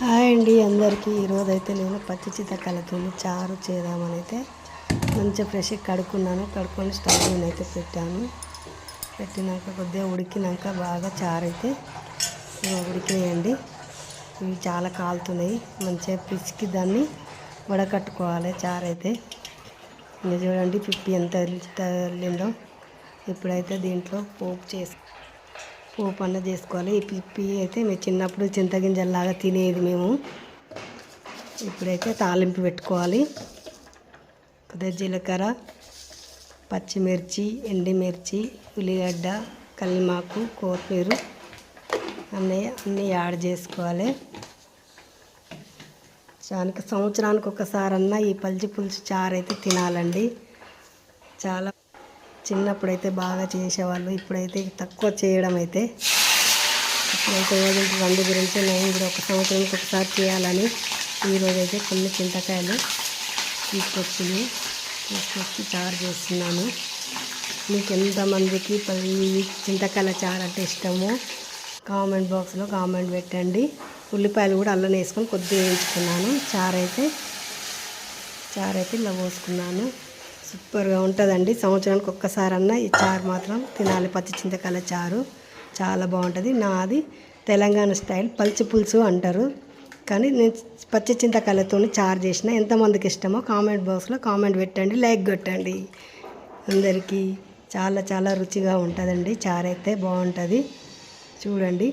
Hi అండి అందరికీ. ఈరోజైతే నేను పచ్చి చింతకాయలతో చారు చేద్దామని అయితే మంచిగా ఫ్రెష్గా కడుక్కొని స్టవ్ మీద అయితే పెట్టినాక కొద్దిగా ఉడికినాక బాగా చారు అయితే ఉడికినాయండి. ఇవి చాలా కాలుతున్నాయి. మంచిగా పిసికి దాన్ని వడకట్టుకోవాలి. చారు అయితే ఇంకా చూడండి పిప్పి ఎంత వెళ్ళిందో. ఇప్పుడైతే దీంట్లో పోపు అన్న చేసుకోవాలి. ఈ పిప్పి అయితే మేము చిన్నప్పుడు చింతగింజల్లాగా తినేది మేము. ఇప్పుడైతే తాలింపు పెట్టుకోవాలి. కొద్దిగా జీలకర్ర, పచ్చిమిర్చి, ఎండుమిర్చి, ఉల్లిగడ్డ, కల్లిమాకు, కొత్తిమీర అన్నీ యాడ్ చేసుకోవాలి. సంవత్సరానికి ఒకసారన్నా ఈ పల్చి పులుసు చారు అయితే తినాలండి. చాలా చిన్నప్పుడైతే బాగా చేసేవాళ్ళు. ఇప్పుడైతే తక్కువ చేయడం అయితే రండు గురించి నేను కూడా ఒక సంవత్సరానికి ఒకసారి చేయాలని ఈరోజైతే కొన్ని చింతకాయలు తీసుకొచ్చి చారు చేస్తున్నాను. మీకు ఎంతమందికి చింతకాయల చారు అంటే ఇష్టమో కామెంట్ బాక్స్లో కామెంట్ పెట్టండి. ఉల్లిపాయలు కూడా అల్లం వేసుకొని కొద్దిగా వేయించుకున్నాను. చారు అయితే ఇలా పోసుకున్నాను. సూపర్గా ఉంటుందండి. సంవత్సరానికి ఒక్కసారన్నా ఈ చారు మాత్రం తినాలి. పచ్చి చింతకాయల చారు చాలా బాగుంటుంది. నాది తెలంగాణ స్టైల్ పల్చి పులుసు అంటారు, కానీ నేను పచ్చి చింతకాయలతో చారు చేసిన. ఎంతమందికి ఇష్టమో కామెంట్ బాక్స్లో కామెంట్ పెట్టండి, లైక్ కొట్టండి. అందరికీ చాలా చాలా రుచిగా ఉంటుందండి. చారు అయితే బాగుంటుంది. చూడండి.